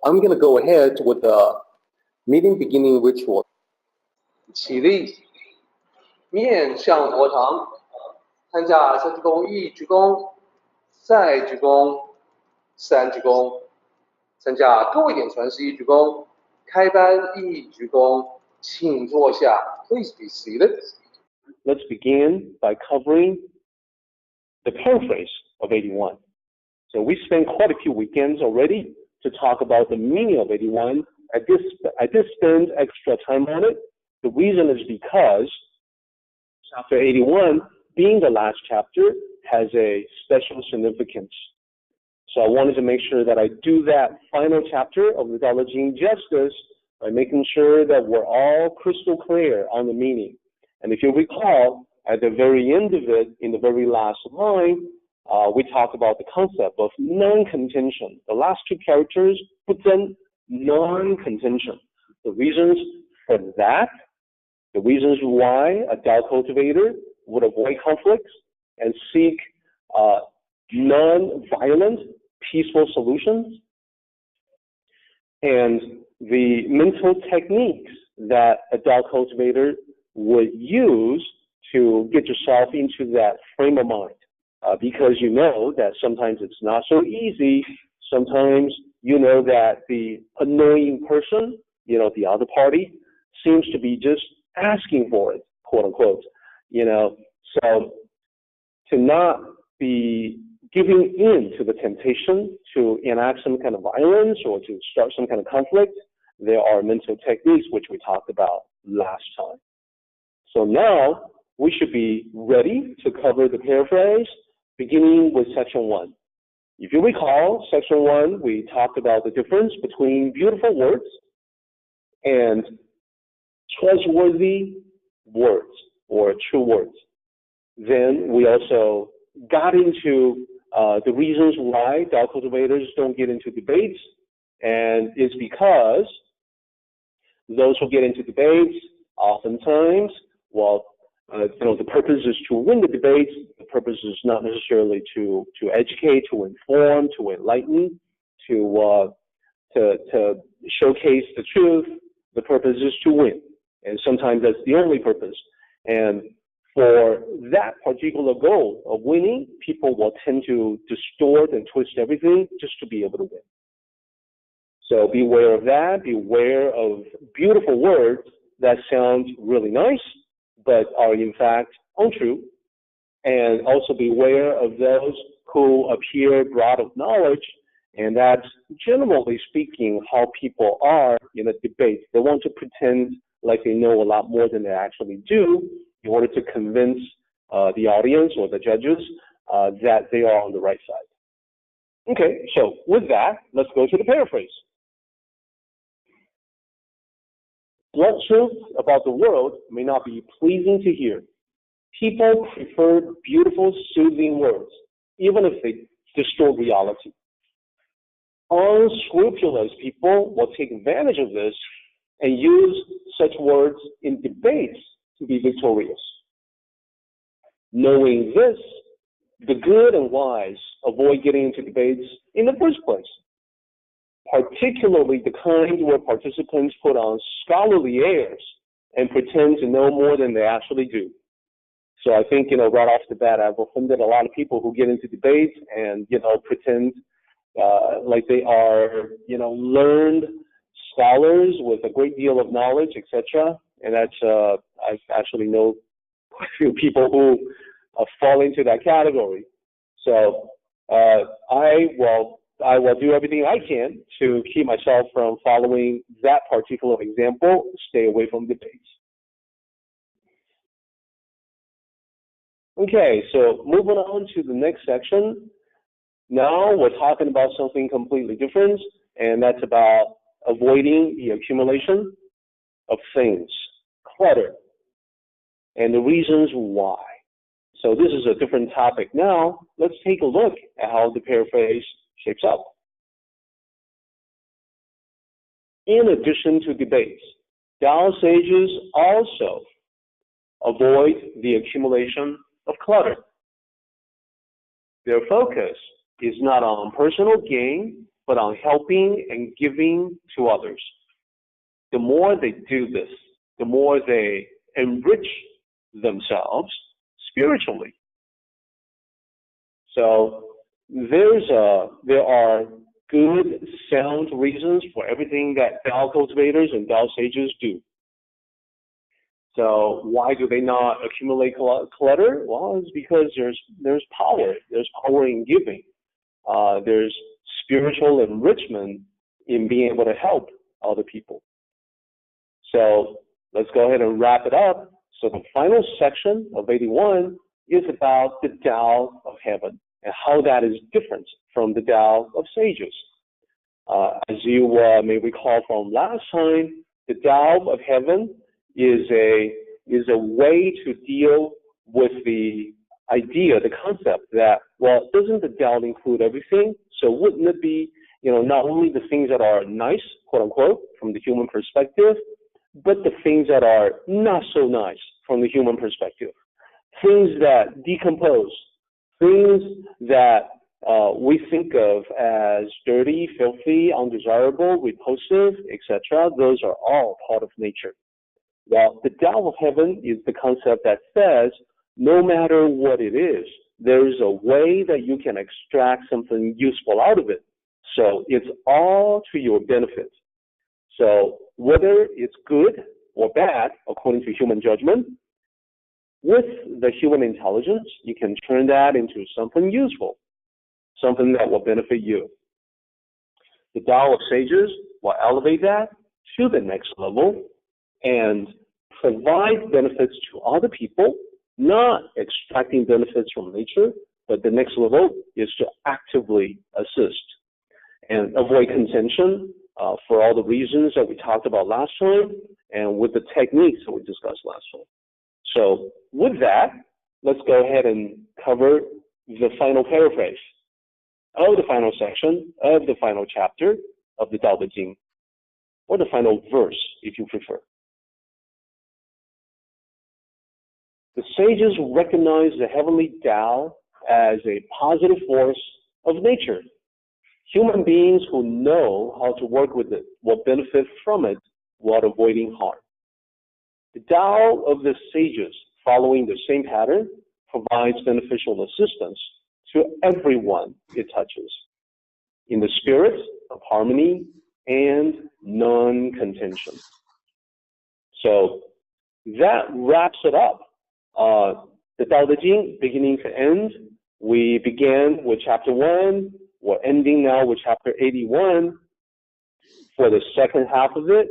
I'm going to go ahead with the meeting beginning ritual. 起立，面向佛堂，参加三鞠躬、一鞠躬、再鞠躬、三鞠躬，参加各位点传世一鞠躬，开班一鞠躬，请坐下。Please be seated. Let's begin by covering the paraphrase of 81. So we spent quite a few weekends already to talk about the meaning of 81. I did spend extra time on it. The reason is because chapter 81, being the last chapter, has a special significance. So I wanted to make sure that I do that final chapter of the Tao Te Ching justice by making sure that we're all crystal clear on the meaning. And if you recall, at the very end of it, in the very last line, we talk about the concept of non-contention. The last two characters put in non-contention. The reasons for that, the reasons why a Tao cultivator would avoid conflicts and seek non-violent, peaceful solutions, and the mental techniques that a Tao cultivator would use to get yourself into that frame of mind. Because you know that sometimes it's not so easy. Sometimes you know that the annoying person, the other party, seems to be just asking for it, quote unquote. So to not be giving in to the temptation to enact some kind of violence or to start some kind of conflict, there are mental techniques which we talked about last time. So now we should be ready to cover the paraphrase, beginning with section 1. If you recall, section 1, we talked about the difference between beautiful words and trustworthy words or true words. Then we also got into the reasons why Tao cultivators don't get into debates, and it's because those who get into debates oftentimes, the purpose is to win the debates. The purpose is not necessarily to educate, to inform, to enlighten, to showcase the truth. The purpose is to win, and sometimes that's the only purpose. And for that particular goal of winning, people will tend to distort and twist everything just to be able to win. So beware of that. Beware of beautiful words that sound really nice, but are in fact untrue. And also beware of those who appear broad of knowledge, and that's generally speaking how people are in a debate. They want to pretend like they know a lot more than they actually do in order to convince the audience or the judges that they are on the right side. Okay, so with that, let's go to the paraphrase. Blunt truths about the world may not be pleasing to hear. People prefer beautiful, soothing words, even if they distort reality. Unscrupulous people will take advantage of this and use such words in debates to be victorious. Knowing this, the good and wise avoid getting into debates in the first place, particularly the kind where participants put on scholarly airs and pretend to know more than they actually do. So I think, right off the bat, I've offended a lot of people who get into debates and, pretend like they are, learned scholars with a great deal of knowledge, etc. And that's, I actually know quite a few people who fall into that category. So I will do everything I can to keep myself from following that particular example, stay away from debates. Okay, so moving on to the next section. Now we're talking about something completely different, and that's about avoiding the accumulation of things, clutter, and the reasons why. So this is a different topic. Now, let's take a look at how the paraphrase shapes up. In addition to debates, Tao sages also avoid the accumulation of clutter. Their focus is not on personal gain, but on helping and giving to others. The more they do this, the more they enrich themselves spiritually. So there are good, sound reasons for everything that Tao cultivators and Tao sages do. So why do they not accumulate clutter? Well, it's because there's power. There's power in giving. There's spiritual enrichment in being able to help other people. So let's go ahead and wrap it up. So the final section of 81 is about the Tao of heaven and how that is different from the Tao of sages. As you may recall from last time, the Tao of heaven is a way to deal with the idea, the concept that, well, doesn't the Tao include everything? So wouldn't it be, not only the things that are nice, quote unquote, from the human perspective, but the things that are not so nice from the human perspective, things that decompose, things that we think of as dirty, filthy, undesirable, repulsive, etc. Those are all part of nature. Well, the Tao of heaven is the concept that says no matter what it is, there is a way that you can extract something useful out of it. So it's all to your benefit. So whether it's good or bad, according to human judgment, with the human intelligence, you can turn that into something useful, something that will benefit you. The Tao of sages will elevate that to the next level and provide benefits to other people, not extracting benefits from nature, but the next level is to actively assist and avoid contention for all the reasons that we talked about last time and with the techniques that we discussed last time. So with that, let's go ahead and cover the final paraphrase of the final section of the final chapter of the Tao Te Ching, or the final verse, if you prefer. The sages recognize the heavenly Tao as a positive force of nature. Human beings who know how to work with it will benefit from it while avoiding harm. The Tao of the sages, following the same pattern, provides beneficial assistance to everyone it touches, in the spirit of harmony and non-contention. So that wraps it up. The Tao Te Ching, beginning to end, we began with chapter 1. We're ending now with chapter 81. For the second half of it,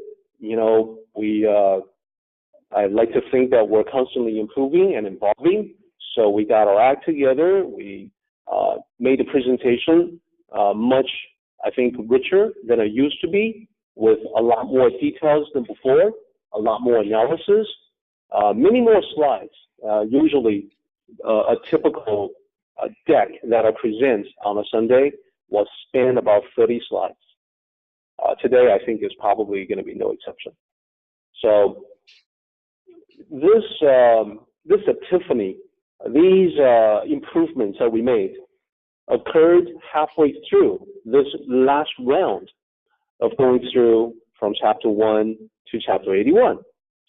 I like to think that we're constantly improving and evolving. So we got our act together. We made the presentation much, I think, richer than it used to be, with a lot more details than before, a lot more analysis, many more slides. Usually, a typical deck that I present on a Sunday will span about 30 slides. Today, I think, is probably going to be no exception. So this epiphany, these improvements that we made occurred halfway through this last round of going through from chapter 1 to chapter 81.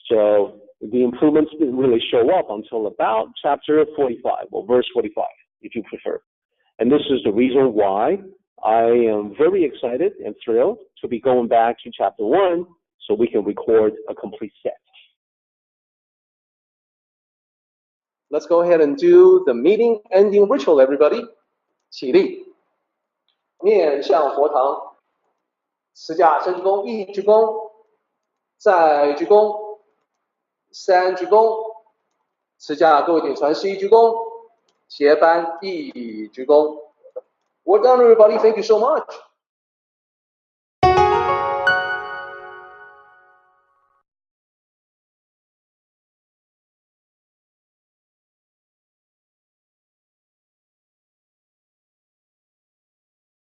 So the improvements didn't really show up until about chapter 45, or verse 45, if you prefer. And this is the reason why I am very excited and thrilled to be going back to chapter 1 so we can record a complete set. Let's go ahead and do the meeting ending ritual, everybody. 起立，面向佛堂，持架深鞠躬，一鞠躬，再鞠躬，三鞠躬，持架各位顶传十一鞠躬，斜班一鞠躬。Well done, everybody. Thank you so much.